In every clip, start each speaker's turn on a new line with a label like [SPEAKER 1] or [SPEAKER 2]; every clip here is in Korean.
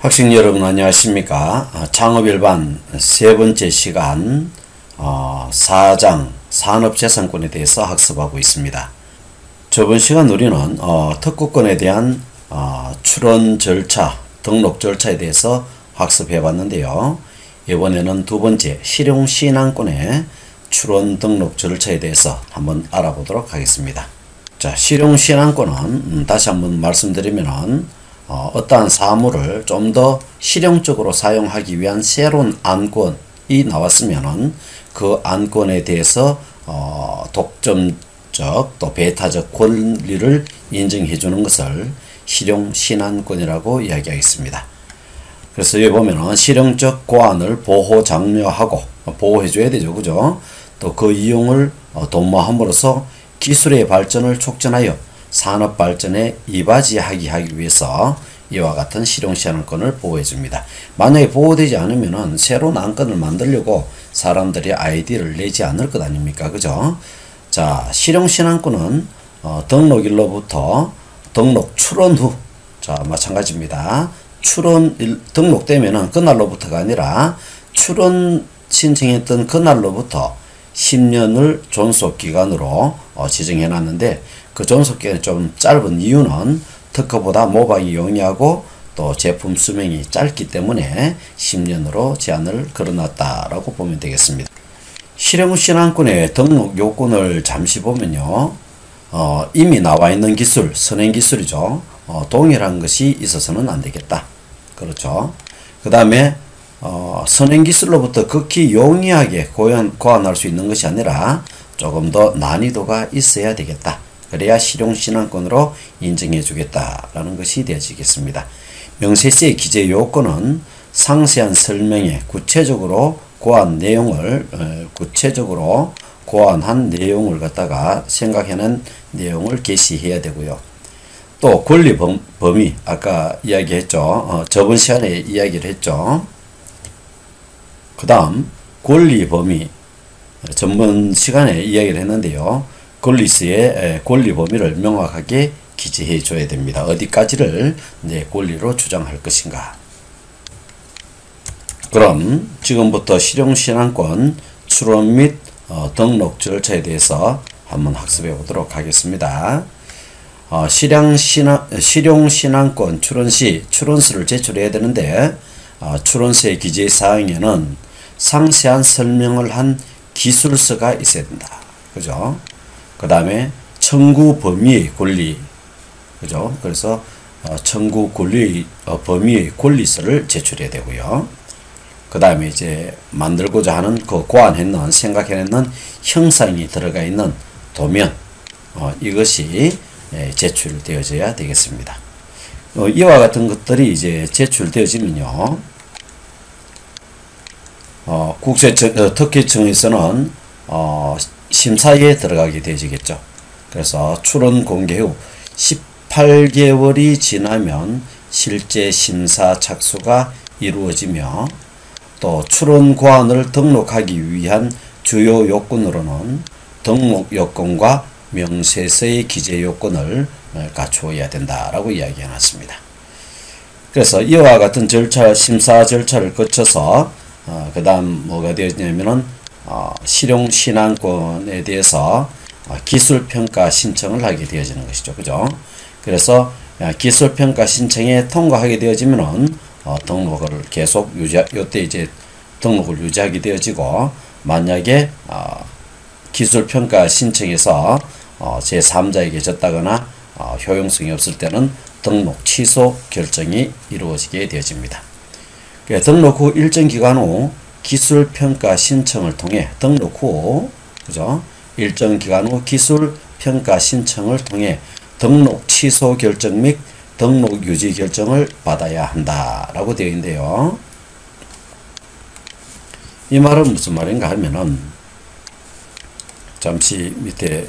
[SPEAKER 1] 학생 여러분 안녕하십니까. 창업일반 세 번째 시간 4장 산업재산권에 대해서 학습하고 있습니다. 저번 시간 우리는 특구권에 대한 출원 절차, 등록 절차에 대해서 학습해 봤는데요. 이번에는 두 번째 실용신안권의 출원 등록 절차에 대해서 한번 알아보도록 하겠습니다. 자, 실용신안권은 다시 한번 말씀드리면은 어떠한 사물을 좀 더 실용적으로 사용하기 위한 새로운 안건이 나왔으면은 그 안건에 대해서 독점적 또 배타적 권리를 인정해 주는 것을 실용신안권이라고 이야기하겠습니다. 그래서 여기 보면은 실용적 고안을 보호 장려하고 보호해 줘야 되죠. 그죠? 또 그 이용을 도모함으로써 기술의 발전을 촉진하여 산업 발전에 이바지하기 위해서 이와 같은 실용신안권을 보호해 줍니다. 만약에 보호되지 않으면은 새로운 안건을 만들려고 사람들이 아이디어를 내지 않을 것 아닙니까? 그죠? 자, 실용신안권은 등록일로부터 등록 출원 후, 자, 마찬가지입니다. 등록되면은 그날로부터가 아니라 출원 신청했던 그날로부터 10년을 존속기간으로 지정해 놨는데, 그 존속기간이 좀 짧은 이유는 특허보다 모방이 용이하고 또 제품 수명이 짧기 때문에 10년으로 제한을 걸어놨다라고 보면 되겠습니다. 실용신안권의 등록 요건을 잠시 보면요, 이미 나와 있는 기술, 선행기술이죠. 동일한 것이 있어서는 안 되겠다. 그렇죠. 그 다음에 선행기술로부터 극히 용이하게 고안할 수 있는 것이 아니라 조금 더 난이도가 있어야 되겠다. 그래야 실용신안권으로 인정해 주겠다라는 것이 되어지겠습니다. 명세서의 기재 요건은 상세한 설명에 구체적으로 고안한 내용을 갖다가 생각해낸 내용을 게시해야 되고요. 또 권리 범위, 아까 이야기했죠. 저번 시간에 이야기를 했죠. 그 다음 권리 범위, 전번 시간에 이야기를 했는데요. 권리서의 권리 범위를 명확하게 기재해 줘야 됩니다. 어디까지를 내 권리로 주장할 것인가. 그럼 지금부터 실용신안권 출원 및 등록 절차에 대해서 한번 학습해 보도록 하겠습니다. 실용신안권 출원 시 출원서를 제출해야 되는데, 출원서의 기재 사항에는 상세한 설명을 한 기술서가 있어야 된다. 그죠? 그 다음에 청구 범위의 권리, 그죠? 그래서 청구 범위의 권리서를 제출해야 되고요. 그 다음에 이제 만들고자 하는 그 고안했는, 생각해냈는 형상이 들어가 있는 도면, 이것이 제출되어져야 되겠습니다. 이와 같은 것들이 이제 제출되어지면요, 특혜청에서는 심사에 들어가게 되어지겠죠. 그래서 출원 공개 후 18개월이 지나면 실제 심사 착수가 이루어지며, 또 출원 고안을 등록하기 위한 주요 요건으로는 등록 요건과 명세서의 기재 요건을 갖추어야 된다라고 이야기해 놨습니다. 그래서 이와 같은 절차, 심사 절차를 거쳐서 그 다음 뭐가 되었냐면은 실용신안권에 대해서 기술평가 신청을 하게 되어지는 것이죠. 그죠? 그래서 기술평가 신청에 통과하게 되어지면은 등록을 계속 요때 이제 등록을 유지하게 되어지고, 만약에 기술평가 신청에서 제3자에게 졌다거나 효용성이 없을 때는 등록 취소 결정이 이루어지게 되어집니다. 등록 후 일정 기간 후 기술평가 신청을 통해 그죠? 일정 기간 후 기술평가 신청을 통해 등록 취소 결정 및 등록 유지 결정을 받아야 한다라고 되어 있는데요. 이 말은 무슨 말인가 하면은, 잠시 밑에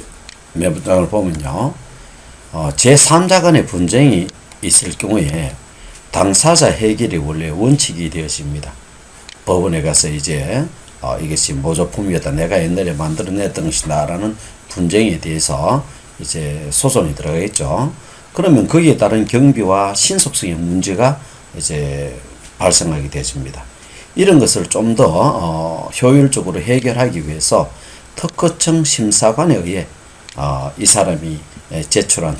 [SPEAKER 1] 몇 문장을 보면요, 제3자 간의 분쟁이 있을 경우에 당사자 해결이 원래 원칙이 되어집니다. 법원에 가서 이제 이것이 모조품이었다, 내가 옛날에 만들어냈던 것이다 라는 분쟁에 대해서 이제 소송이 들어가겠죠. 그러면 거기에 따른 경비와 신속성의 문제가 이제 발생하게 되어집니다. 이런 것을 좀 더 효율적으로 해결하기 위해서 특허청 심사관에 의해 이 사람이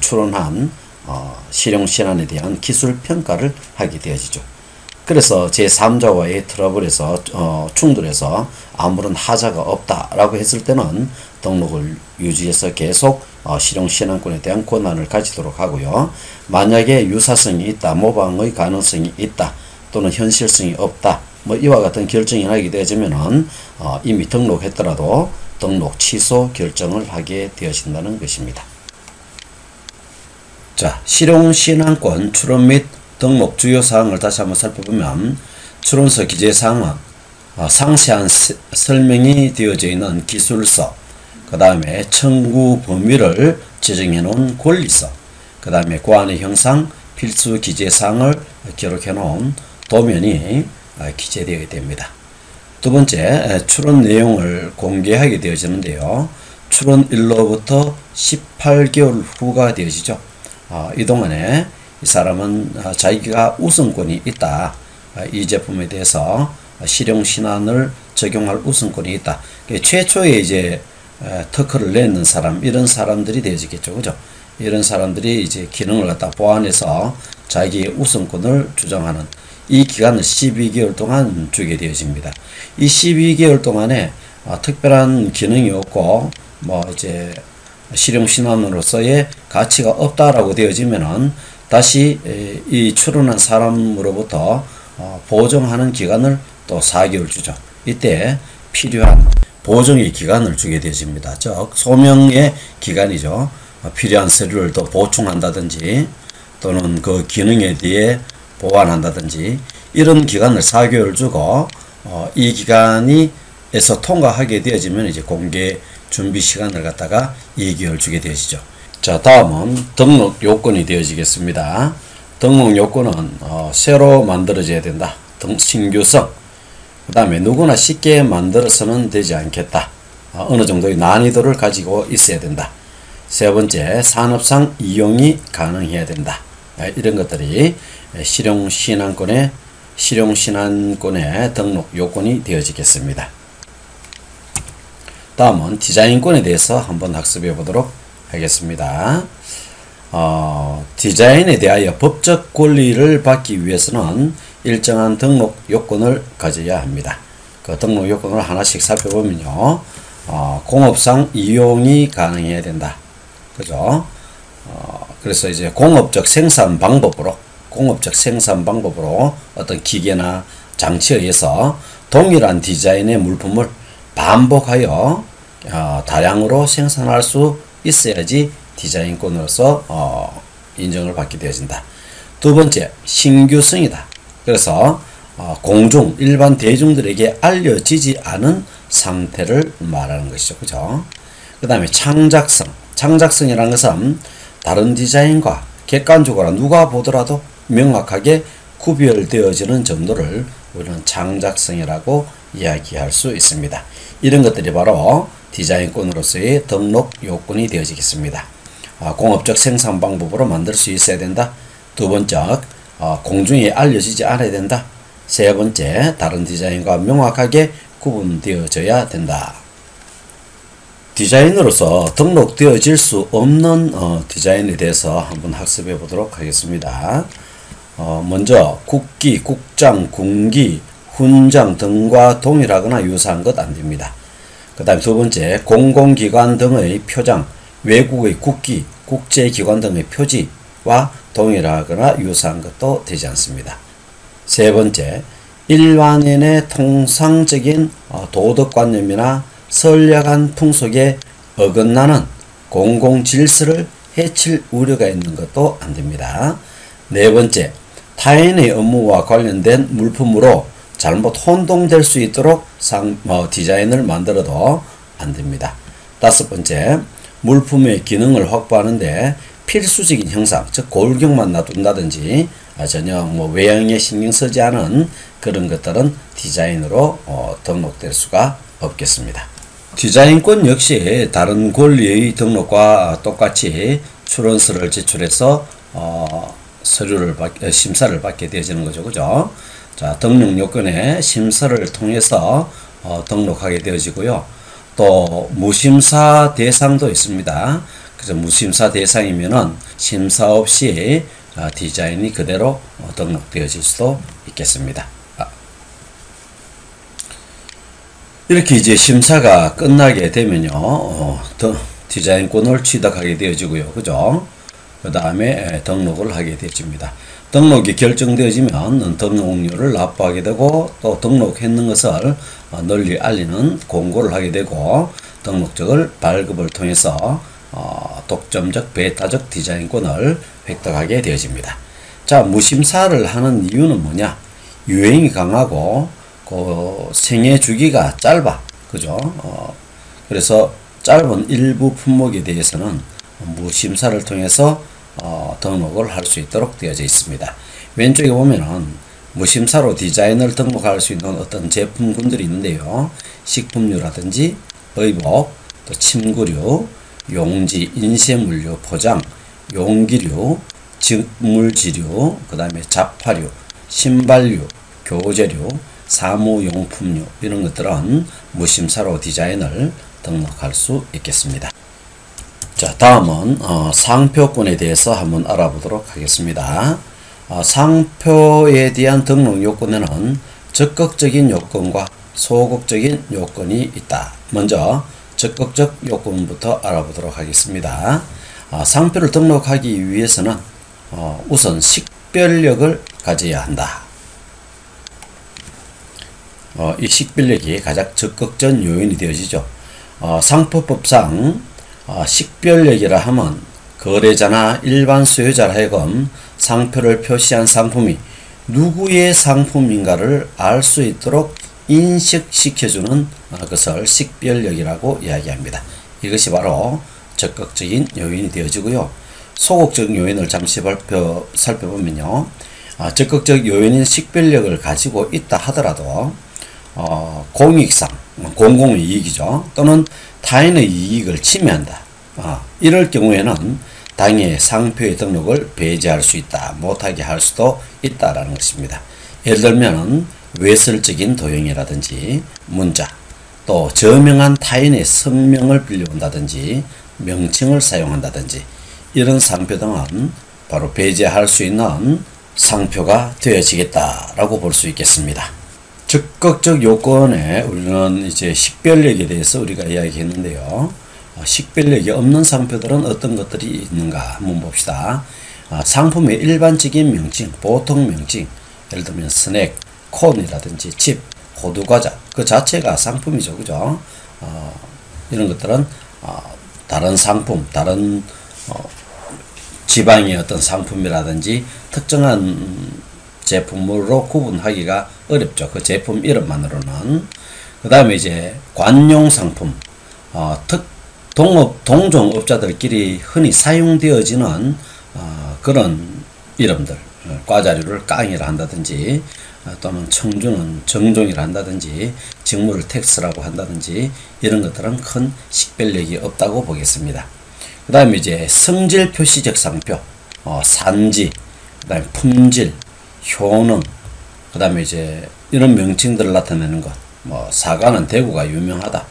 [SPEAKER 1] 출원한 실용신안에 대한 기술평가를 하게 되어지죠. 그래서 제3자와의 트러블에서 충돌해서 아무런 하자가 없다라고 했을 때는 등록을 유지해서 계속 실용신안권에 대한 권한을 가지도록 하고요. 만약에 유사성이 있다, 모방의 가능성이 있다, 또는 현실성이 없다, 뭐 이와 같은 결정이 나게 되어지면은 이미 등록했더라도 등록 취소 결정을 하게 되어진다는 것입니다. 자, 실용신안권 출원 및 등록 주요 사항을 다시 한번 살펴보면, 출원서 기재사항은 상세한 설명이 되어져 있는 기술서, 그 다음에 청구 범위를 지정해 놓은 권리서, 그 다음에 고안의 형상, 필수 기재사항을 기록해 놓은 도면이 기재되어야 됩니다. 두 번째, 출원 내용을 공개하게 되어지는데요. 출원일로부터 18개월 후가 되어지죠. 이 동안에 이 사람은 자기가 우선권이 있다. 이 제품에 대해서 실용신안을 적용할 우선권이 있다. 최초에 이제 특허를 내는 사람, 이런 사람들이 되어지겠죠. 그죠? 이런 사람들이 이제 기능을 갖다 보완해서 자기의 우선권을 주장하는 이 기간을 12개월 동안 주게 되어집니다. 이 12개월 동안에 특별한 기능이 없고 뭐 이제 실용신안으로서의 가치가 없다라고 되어지면은 다시 이 출원한 사람으로부터 보정하는 기간을 또 4개월 주죠. 이때 필요한 보정의 기간을 주게 되어집니다. 즉 소명의 기간이죠. 필요한 서류를 더 보충한다든지 또는 그 기능에 대해 보완한다든지 이런 기간을 4개월 주고 이 기간에서 통과하게 되어지면 이제 공개 준비 시간을 갖다가 2개월 주게 되어지죠. 자, 다음은 등록 요건이 되어지겠습니다. 등록 요건은 새로 만들어져야 된다. 신규성. 그 다음에 누구나 쉽게 만들어서는 되지 않겠다. 어느 정도의 난이도를 가지고 있어야 된다. 세 번째, 산업상 이용이 가능해야 된다. 이런 것들이 실용신안권의 등록 요건이 되어지겠습니다. 다음은 디자인권에 대해서 한번 학습해 보도록 하겠습니다. 디자인에 대하여 법적 권리를 받기 위해서는 일정한 등록 요건을 가져야 합니다. 그 등록 요건을 하나씩 살펴보면요. 공업상 이용이 가능해야 된다. 그죠? 그래서 이제 공업적 생산 방법으로 어떤 기계나 장치에 의해서 동일한 디자인의 물품을 반복하여 다량으로 생산할 수 있어야지 디자인권으로서 인정을 받게 되어진다. 두 번째, 신규성이다. 그래서 공중, 일반 대중들에게 알려지지 않은 상태를 말하는 것이죠. 그죠? 그 다음에 창작성이라는 것은 다른 디자인과 객관적으로 누가 보더라도 명확하게 구별되어지는 정도를 우리는 창작성이라고 이야기할 수 있습니다. 이런 것들이 바로 디자인권으로서의 등록 요건이 되어지겠습니다. 공업적 생산 방법으로 만들 수 있어야 된다. 두 번째, 공중에 알려지지 않아야 된다. 세 번째, 다른 디자인과 명확하게 구분되어져야 된다. 디자인으로서 등록되어질 수 없는 디자인에 대해서 한번 학습해 보도록 하겠습니다. 먼저 국기, 국장, 군기, 훈장 등과 동일하거나 유사한 것 안됩니다. 그 다음에 두 번째, 공공기관 등의 표장, 외국의 국기, 국제기관 등의 표지와 동일하거나 유사한 것도 되지 않습니다. 세 번째, 일반인의 통상적인 도덕관념이나 선량한 풍속에 어긋나는 공공질서를 해칠 우려가 있는 것도 안됩니다. 네 번째, 타인의 업무와 관련된 물품으로 잘못 혼동될 수 있도록 디자인을 만들어도 안됩니다. 다섯 번째, 물품의 기능을 확보하는데 필수적인 형상, 즉 골격만 놔둔다든지 전혀 외형에 신경 쓰지 않은 그런 것들은 디자인으로 등록될 수가 없겠습니다. 디자인권 역시 다른 권리의 등록과 똑같이 출원서를 제출해서 심사를 받게 되어지는 거죠. 그죠? 자, 등록 요건에 심사를 통해서 등록하게 되어지고요. 또 무심사 대상도 있습니다. 그래서 무심사 대상이면은 심사 없이 디자인이 그대로 등록되어질 수도 있겠습니다. 이렇게 이제 심사가 끝나게 되면요, 디자인권을 취득하게 되어지고요. 그죠? 그 다음에 등록을 하게 되어집니다. 등록이 결정되어지면 등록료를 납부하게 되고, 또 등록했는 것을 널리 알리는 공고를 하게 되고, 등록증을 발급을 통해서 독점적 베타적 디자인권을 획득하게 되어집니다. 자, 무심사를 하는 이유는 뭐냐? 유행이 강하고 그 생애 주기가 짧아. 그죠? 그래서 짧은 일부 품목에 대해서는 무심사를 통해서 등록을 할 수 있도록 되어져 있습니다. 왼쪽에 보면은 무심사로 디자인을 등록할 수 있는 어떤 제품군들이 있는데요. 식품류라든지 의복, 또 침구류, 용지, 인쇄물류, 포장, 용기류, 직물지류, 그 다음에 잡화류, 신발류, 교재류, 사무용품류, 이런 것들은 무심사로 디자인을 등록할 수 있겠습니다. 자, 다음은 상표권에 대해서 한번 알아보도록 하겠습니다. 상표에 대한 등록 요건에는 적극적인 요건과 소극적인 요건이 있다. 먼저 적극적 요건부터 알아보도록 하겠습니다. 상표를 등록하기 위해서는 우선 식별력을 가져야 한다. 이 식별력이 가장 적극적 요인이 되어지죠. 상표법상 식별력이라 하면 거래자나 일반 소유자라 하여금 상표를 표시한 상품이 누구의 상품인가를 알 수 있도록 인식시켜주는 것을 식별력이라고 이야기합니다. 이것이 바로 적극적인 요인이 되어지고요. 소극적 요인을 잠시 살펴보면요. 적극적 요인인 식별력을 가지고 있다 하더라도 공익상, 공공의 이익이죠. 또는 타인의 이익을 침해한다. 이럴 경우에는 당해 상표의 등록을 배제할 수 있다. 못하게 할 수도 있다라는 것입니다. 예를 들면 외설적인 도용이라든지 문자, 또 저명한 타인의 성명을 빌려온다든지 명칭을 사용한다든지 이런 상표 등은 바로 배제할 수 있는 상표가 되어지겠다라고 볼 수 있겠습니다. 적극적 요건에 우리는 이제 식별력에 대해서 우리가 이야기했는데요. 식별력이 없는 상표들은 어떤 것들이 있는가 한번 봅시다. 상품의 일반적인 명칭, 보통 명칭, 예를 들면 스낵, 콘이라든지 칩, 호두과자, 그 자체가 상품이죠. 그죠? 이런 것들은 다른 상품, 다른 지방의 어떤 상품이라든지 특정한 제품으로 구분하기가 어렵죠. 그 제품 이름만으로는. 그 다음에 이제 관용 상품, 동종업자들끼리 흔히 사용되어지는 그런 이름들, 과자류를 깡이라 한다든지 또는 청주는 정종이라 한다든지 직물을 텍스라고 한다든지 이런 것들은 큰 식별력이 없다고 보겠습니다. 그 다음에 이제 성질 표시적 상표, 산지, 그 다음에 품질, 효능, 그 다음에 이제 이런 명칭들을 나타내는 것, 사과는 대구가 유명하다.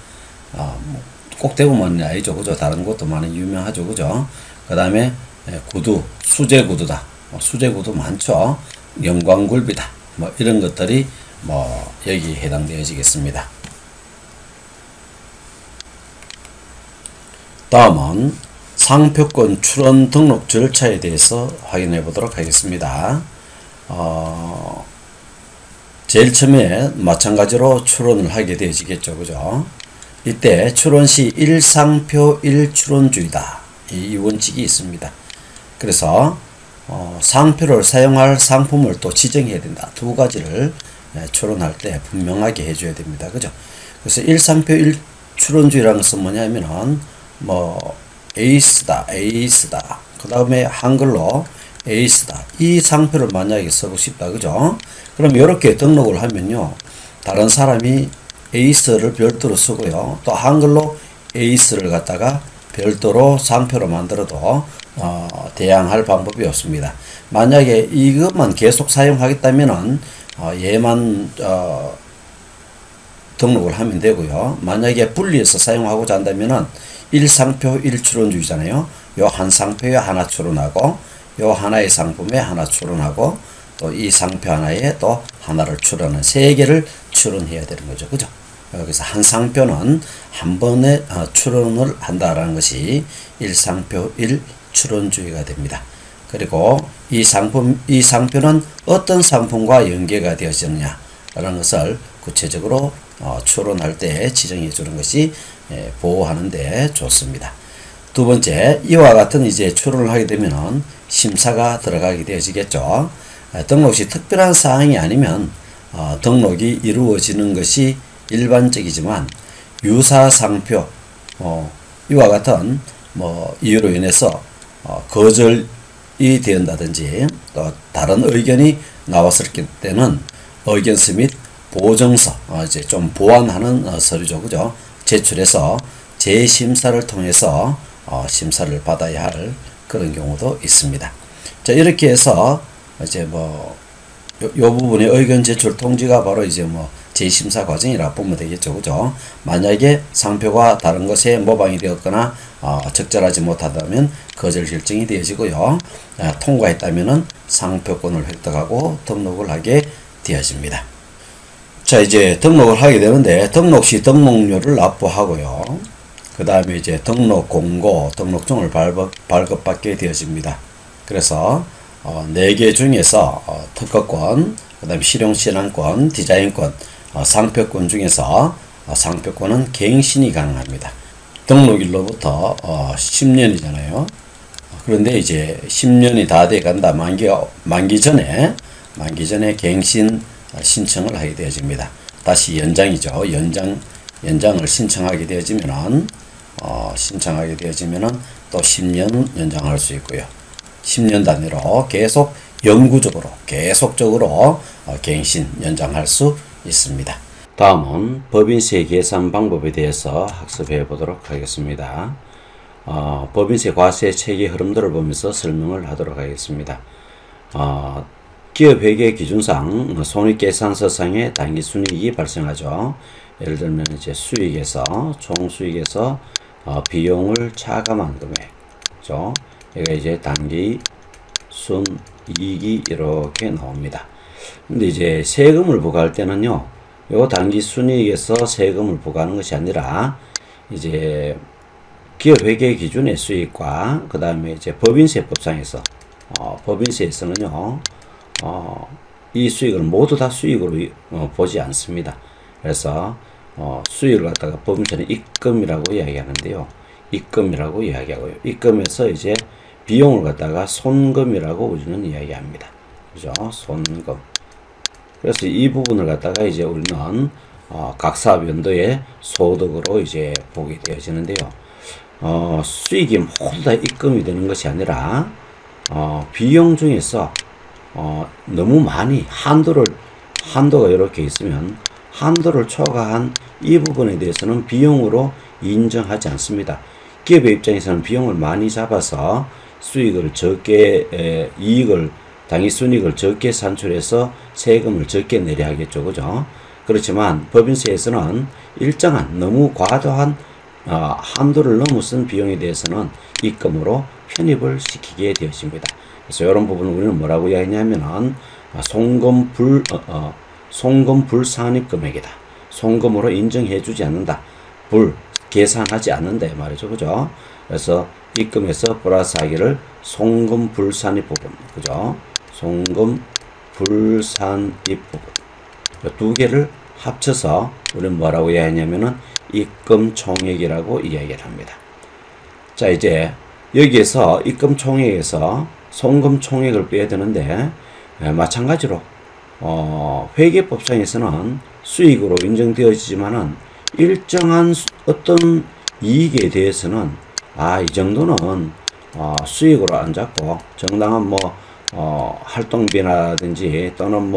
[SPEAKER 1] 꼭 대구만이 아니죠. 그죠? 다른 곳도 많이 유명하죠. 그죠? 그 다음에 구두, 수제구두다. 수제구두 많죠. 영광굴비다. 이런 것들이 여기에 해당되어지겠습니다. 다음은 상표권 출원 등록 절차에 대해서 확인해 보도록 하겠습니다. 제일 처음에 마찬가지로 출원을 하게 되어지겠죠. 그죠? 이때 출원시 1상표 1출원주의다. 이 원칙이 있습니다. 그래서 상표를 사용할 상품을 또 지정해야 된다. 두 가지를 출원할 때 분명하게 해줘야 됩니다. 그죠? 그래서 1상표 1출원주의라는 것은 뭐냐면은 에이스다, 에이스다. 그 다음에 한글로 에이스다. 이 상표를 만약에 쓰고 싶다. 그죠? 그럼 이렇게 등록을 하면요. 다른 사람이 에이스를 별도로 쓰고요. 또 한글로 에이스를 갖다가 별도로 상표로 만들어도 대항할 방법이 없습니다. 만약에 이것만 계속 사용하겠다면은 얘만 등록을 하면 되고요. 만약에 분리해서 사용하고자 한다면은 1상표 1출원주의잖아요. 요 한 상표에 하나 출원하고 요 하나의 상품에 하나 출원하고 또 이 상표 하나에 또 하나를 출원하는 세 개를 출원해야 되는 거죠. 그죠? 그래서 한 상표는 한 번에 출원을 한다라는 것이 1상표 1출원주의가 됩니다. 그리고 이 상표는 어떤 상품과 연계가 되어지느냐라는 것을 구체적으로 출원할 때 지정해 주는 것이 보호하는 데 좋습니다. 두 번째, 이와 같은 이제 출원을 하게 되면은 심사가 들어가게 되어지겠죠. 등록 시 특별한 사항이 아니면 등록이 이루어지는 것이 일반적이지만 유사 상표 이와 같은 이유로 인해서 거절이 된다든지 또 다른 의견이 나왔을 때는 의견서 및 보정서 이제 좀 보완하는 서류죠. 그죠? 제출해서 재심사를 통해서 심사를 받아야 할 그런 경우도 있습니다. 자, 이렇게 해서 이제 요 부분의 의견 제출 통지가 바로 이제 재심사 과정이라 보면 되겠죠. 그죠? 만약에 상표가 다른 것에 모방이 되었거나 적절하지 못하다면 거절 결정이 되어지고요. 통과했다면은 상표권을 획득하고 등록을 하게 되어집니다. 자, 이제 등록을 하게 되는데 등록 시 등록료를 납부하고요. 그 다음에 이제 등록 공고, 등록증을 발급받게 되어집니다. 그래서 4개 중에서 특허권, 그 다음에 실용신안권, 디자인권, 상표권 중에서 상표권은 갱신이 가능합니다. 등록일로부터 10년이잖아요. 그런데 이제 10년이 다 돼 간다. 만기 전에 갱신 신청을 하게 되어집니다. 다시 연장이죠. 연장을 신청하게 되어지면은 또 10년 연장할 수 있고요. 10년 단위로 영구적으로 계속적으로 갱신 연장할 수 있습니다. 다음은 법인세 계산 방법에 대해서 학습해 보도록 하겠습니다. 법인세 과세 체계 흐름들을 보면서 설명을 하도록 하겠습니다. 기업회계 기준상 손익계산서상의 단기순이익이 발생하죠. 예를 들면 이제 총수익에서 비용을 차감한 금액, 그죠? 여기가 이제 단기순이익이 이렇게 나옵니다. 근데 이제 세금을 부과할 때는요, 요 단기순이익에서 세금을 부과하는 것이 아니라 이제 기업회계 기준의 수익과 그 다음에 이제 법인세법상에서 법인세에서는요. 이 수익을 모두 다 수익으로 보지 않습니다. 그래서 수익을 갖다가 법인세는 입금이라고 이야기하는데요. 입금이라고 이야기하고요. 입금에서 이제 비용을 갖다가 손금이라고 우리는 이야기합니다. 그죠? 손금. 그래서 이 부분을 갖다가 이제 우리는 각 사업 연도의 소득으로 이제 보게 되어지는데요. 수익이 모두 다 입금이 되는 것이 아니라 비용 중에서 너무 많이 한도가 이렇게 있으면 한도를 초과한 이 부분에 대해서는 비용으로 인정하지 않습니다. 기업의 입장에서는 비용을 많이 잡아서 수익을 적게 당기순이익을 적게 산출해서 세금을 적게 내야 하겠죠. 그죠? 그렇지만 법인세에서는 일정한 너무 과도한 한도를 넘어선 비용에 대해서는 입금으로 편입을 시키게 되었습니다. 그래서 이런 부분을 우리는 뭐라고 이야기하냐면은 송금 불산입 금액이다. 송금으로 인정해주지 않는다. 계산하지 않는다 말이죠. 그죠? 그래서 입금에서 플러스하기를 송금 불산입 부분, 그죠? 송금 불산입 부분 두 개를 합쳐서 우리는 뭐라고 이야기하냐면은 입금 총액이라고 이야기를 합니다. 자, 이제 여기에서 입금 총액에서 송금 총액을 빼야 되는데 마찬가지로 회계법상에서는 수익으로 인정되어지지만은 일정한 어떤 이익에 대해서는 이 정도는 수익으로 안 잡고 정당한 활동비라든지 또는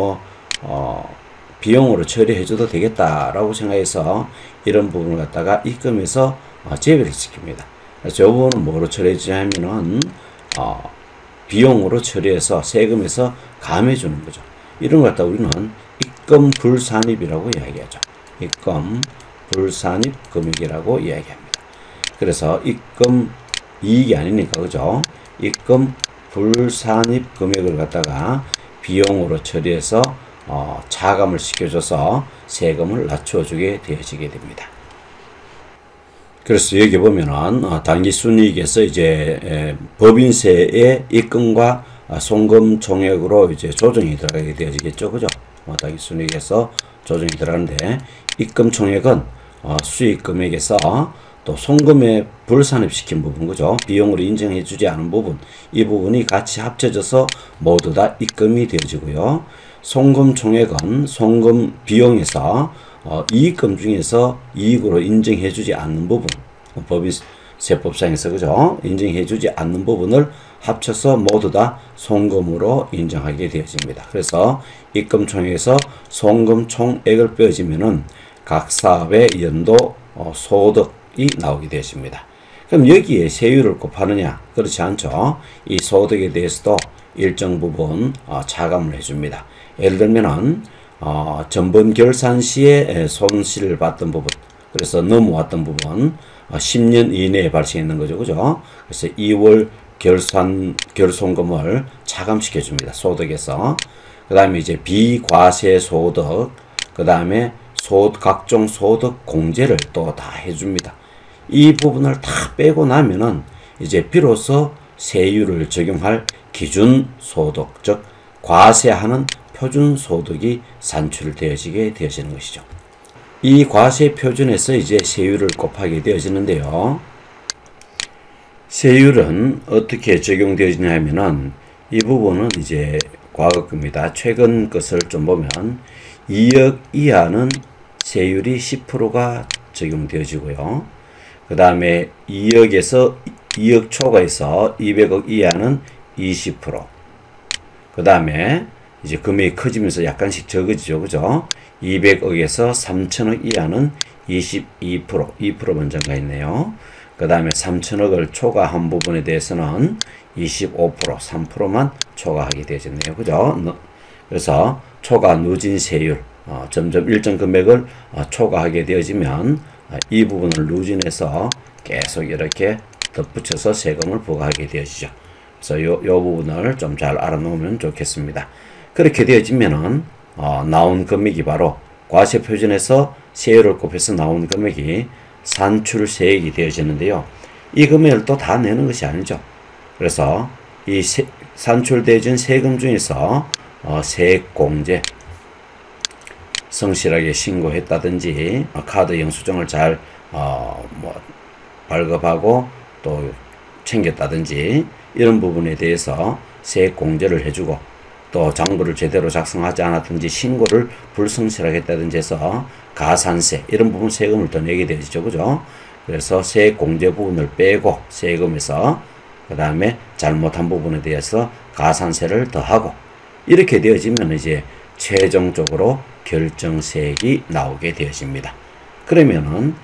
[SPEAKER 1] 비용으로 처리해줘도 되겠다라고 생각해서 이런 부분을 갖다가 입금해서 제외를 시킵니다. 그래서 이 부분은 뭐로 처리해주냐면은 비용으로 처리해서 세금에서 감해 주는 거죠. 이런 것 갖다 우리는 입금 불산입이라고 이야기하죠. 입금 불산입 금액이라고 이야기합니다. 그래서 입금 이익이 아니니까 그죠? 입금 불산입 금액을 갖다가 비용으로 처리해서 차감을 시켜줘서 세금을 낮춰주게 되어지게 됩니다. 그래서 여기 보면은 당기순이익에서 이제 법인세의 입금과 송금 총액으로 이제 조정이 들어가게 되어지겠죠, 그죠? 당기순이익에서 조정이 들어가는데 입금 총액은 수익 금액에서 또 송금에 불산입시킨 부분, 그죠? 비용으로 인정해주지 않은 부분, 이 부분이 같이 합쳐져서 모두 다 입금이 되어지고요. 송금 총액은 송금 비용에서 이익금 중에서 이익으로 인정해주지 않는 부분, 법인세법상에서 그죠? 인정해주지 않는 부분을 합쳐서 모두 다 송금으로 인정하게 되어집니다. 그래서 입금 총액에서 송금 총액을 빼어지면은 각 사업의 연도 소득이 나오게 되어집니다. 그럼 여기에 세율을 곱하느냐? 그렇지 않죠. 이 소득에 대해서도 일정 부분 차감을 해줍니다. 예를 들면은 전번 결산 시에 손실을 봤던 부분, 그래서 넘어왔던 부분 10년 이내에 발생했는 거죠, 그죠? 그래서 2월 결손금을 차감시켜 줍니다. 소득에서. 그 다음에 이제 비과세 소득, 그 다음에 각종 소득 공제를 또 다 해줍니다. 이 부분을 다 빼고 나면은 이제 비로소 세율을 적용할 기준 소득, 즉 과세하는 표준 소득이 산출되어지게 되어지는 것이죠. 이 과세 표준에서 이제 세율을 곱하게 되어지는데요. 세율은 어떻게 적용되어지냐 하면은 이 부분은 이제 과거 겁니다. 최근 것을 좀 보면 2억 이하는 세율이 10%가 적용되어지고요. 그 다음에 2억에서 2억 초과해서 200억 이하는 20%. 그 다음에 이제 금액이 커지면서 약간씩 적어지죠, 그죠? 200억에서 3천억 이하는 22%, 2%만 증가 있네요. 그 다음에 3천억을 초과한 부분에 대해서는 25%, 3%만 초과하게 되어졌네요, 그죠? 그래서 초과 누진 세율, 점점 일정 금액을 초과하게 되어지면 이 부분을 누진해서 계속 이렇게 덧붙여서 세금을 부과하게 되어지죠. 그래서 요 부분을 좀 잘 알아놓으면 좋겠습니다. 그렇게 되어지면은 나온 금액이 바로 과세 표준에서 세율을 곱해서 나온 금액이 산출세액이 되어지는데요. 이 금액을 또 다 내는 것이 아니죠. 그래서 이 산출되어진 세금 중에서 세액공제, 성실하게 신고했다든지 카드 영수증을 잘 발급하고 또 챙겼다든지 이런 부분에 대해서 세액공제를 해주고, 또 장부를 제대로 작성하지 않았든지 신고를 불성실하게 했다든지 해서 가산세 이런 부분 세금을 더 내게 되죠, 그죠? 그래서 세액공제 부분을 빼고 세금에서 그 다음에 잘못한 부분에 대해서 가산세를 더하고 이렇게 되어지면 이제 최종적으로 결정세액이 나오게 되어집니다. 그러면은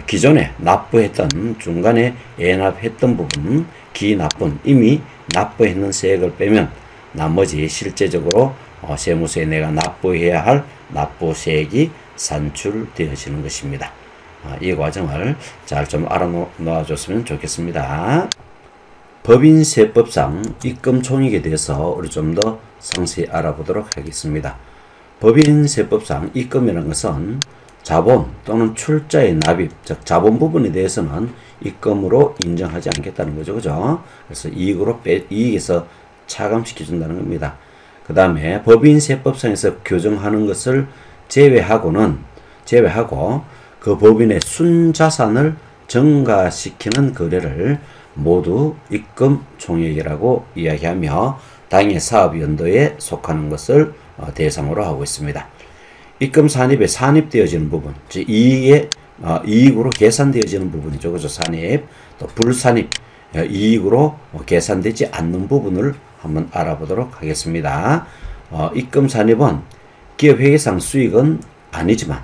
[SPEAKER 1] 기존에 납부했던 중간에 애납했던 부분, 기납분 이미 납부했는 세액을 빼면 나머지 실제적으로 세무서에 내가 납부해야 할 납부세액이 산출되어지는 것입니다. 이 과정을 잘 좀 알아놓아줬으면 좋겠습니다. 법인세법상 입금총액에 대해서 우리 좀 더 상세히 알아보도록 하겠습니다. 법인세법상 입금이라는 것은 자본 또는 출자의 납입, 즉 자본 부분에 대해서는 입금으로 인정하지 않겠다는 거죠, 그죠? 그래서 이익에서 차감시켜 준다는 겁니다. 그 다음에 법인세법상에서 규정하는 것을 제외하고 그 법인의 순자산을 증가시키는 거래를 모두 입금총액이라고 이야기하며 당해 사업연도에 속하는 것을 대상으로 하고 있습니다. 입금산입에 산입되어지는 부분, 즉 이익으로 계산되어지는 부분이죠, 그죠? 산입, 또 불산입, 이익으로 계산되지 않는 부분을 한번 알아보도록 하겠습니다. 입금산입은 기업회계상 수익은 아니지만,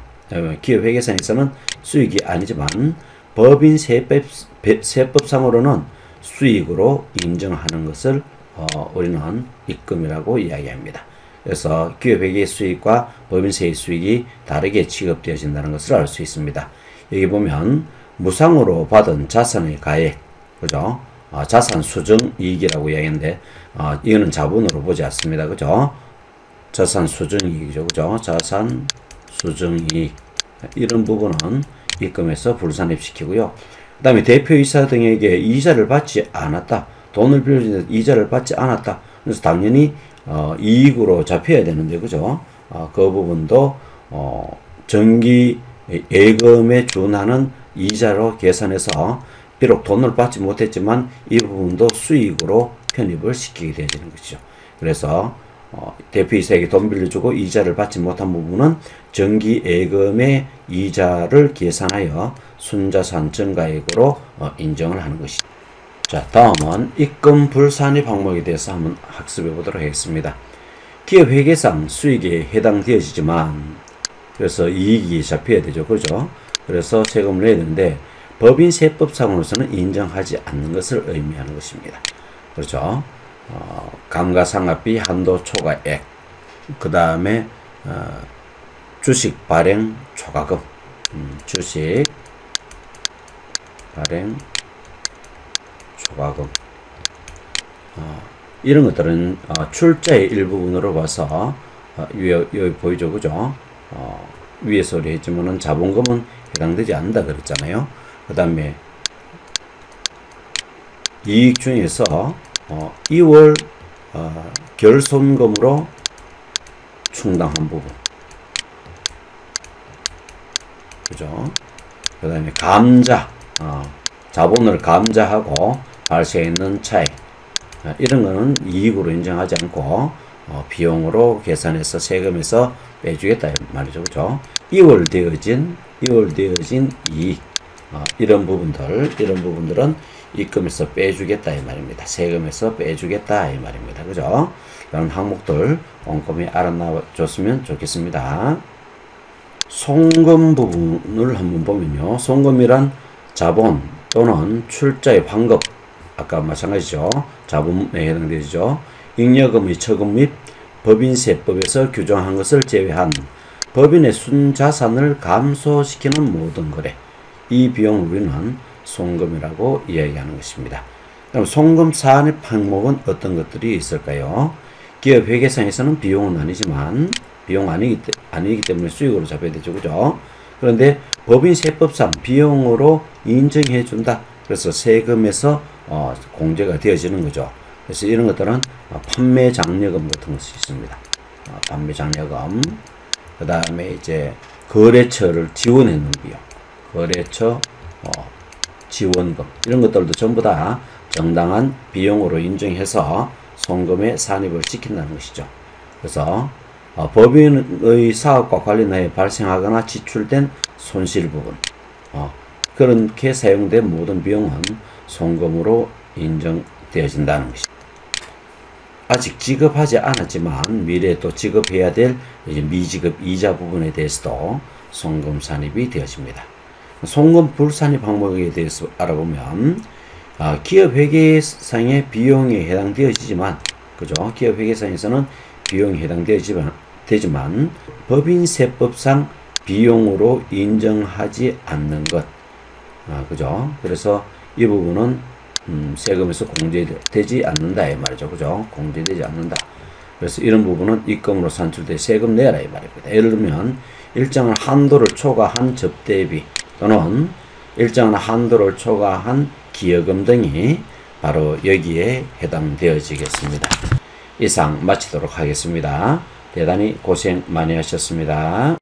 [SPEAKER 1] 기업회계상에서는 수익이 아니지만 법인세법상으로는 수익으로 인정하는 것을 우리는 입금이라고 이야기합니다. 그래서 기업회계의 수익과 법인세의 수익이 다르게 취급되어진다는 것을 알 수 있습니다. 여기 보면 무상으로 받은 자산의 가액, 그죠? 자산 수증 이익이라고 이야기하는데, 이거는 자본으로 보지 않습니다. 그죠? 자산 수증 이익이죠. 그죠? 자산 수증 이익. 이런 부분은 입금에서 불산입시키고요. 그 다음에 대표이사 등에게 이자를 받지 않았다. 돈을 빌려주는데 이자를 받지 않았다. 그래서 당연히 이익으로 잡혀야 되는데, 그죠? 그 부분도 정기 예금에 준하는 이자로 계산해서 비록 돈을 받지 못했지만 이 부분도 수익으로 편입을 시키게 되어지는 것이죠. 그래서 대표이사에게 돈 빌려주고 이자를 받지 못한 부분은 정기 예금의 이자를 계산하여 순자산 증가액으로 인정을 하는 것이죠. 자, 다음은 입금 불산입 항목에 대해서 한번 학습해 보도록 하겠습니다. 기업 회계상 수익에 해당되어지지만, 그래서 이익이 잡혀야 되죠. 그렇죠? 그래서 세금을 내야 되는데 법인세법상으로서는 인정하지 않는 것을 의미하는 것입니다. 그렇죠? 감가상각비 한도 초과액, 그 다음에 주식 발행 초과금, 주식 발행 초과금, 이런 것들은 출자의 일부분으로 봐서 여기 보이죠, 그죠? 위에서 우리 했지만은 자본금은 해당되지 않는다 그랬잖아요. 그 다음에 이익 중에서 2월 결손금으로 충당한 부분, 그죠? 그 다음에 감자, 자본을 감자하고 발생했는 차익, 이런 거는 이익으로 인정하지 않고 비용으로 계산해서 세금에서 빼주겠다 말이죠. 그죠? 이월되어진 이익, 이런 부분들은 입금에서 빼주겠다 이 말입니다. 세금에서 빼주겠다 이 말입니다. 그죠? 이런 항목들 꼼꼼히 알아놔줬으면 좋겠습니다. 송금 부분을 한번 보면요. 송금이란 자본 또는 출자의 환급, 아까 마찬가지죠. 자본에 해당되죠. 잉여금의 처금 및 법인세법에서 규정한 것을 제외한 법인의 순자산을 감소시키는 모든 거래, 이 비용을 우리는 송금이라고 이야기하는 것입니다. 그럼 송금 산입 항목은 어떤 것들이 있을까요? 기업 회계상에서는 비용은 아니지만, 비용 아니기 때문에 수익으로 잡아야 되죠. 그죠? 그런데 법인세법상 비용으로 인정해 준다. 그래서 세금에서 공제가 되어지는 거죠. 그래서 이런 것들은 판매 장려금 같은 것이 있습니다. 판매 장려금, 그 다음에 이제 거래처를 지원해놓은 비용, 거래처 지원금, 이런 것들도 전부 다 정당한 비용으로 인정해서 송금에 산입을 시킨다는 것이죠. 그래서 법인의 사업과 관련하여 발생하거나 지출된 손실 부분, 그렇게 사용된 모든 비용은 송금으로 인정되어진다는 것이죠. 아직 지급하지 않았지만 미래에 또 지급해야 될 미지급 이자 부분에 대해서도 송금 산입이 되어집니다. 송금 불산입 항목에 대해서 알아보면 기업 회계상의 비용에 해당되어지지만, 그죠? 기업 회계상에서는 비용이 해당되지만 법인세법상 비용으로 인정하지 않는 것, 그죠? 그래서 이 부분은 세금에서 공제되지 않는다 이 말이죠. 그죠? 공제되지 않는다. 그래서 이런 부분은 입금으로 산출돼 세금 내라 이 말입니다. 예를 들면 일정한 한도를 초과한 접대비 또는 일정한 한도를 초과한 기여금 등이 바로 여기에 해당되어지겠습니다. 이상 마치도록 하겠습니다. 대단히 고생 많이 하셨습니다.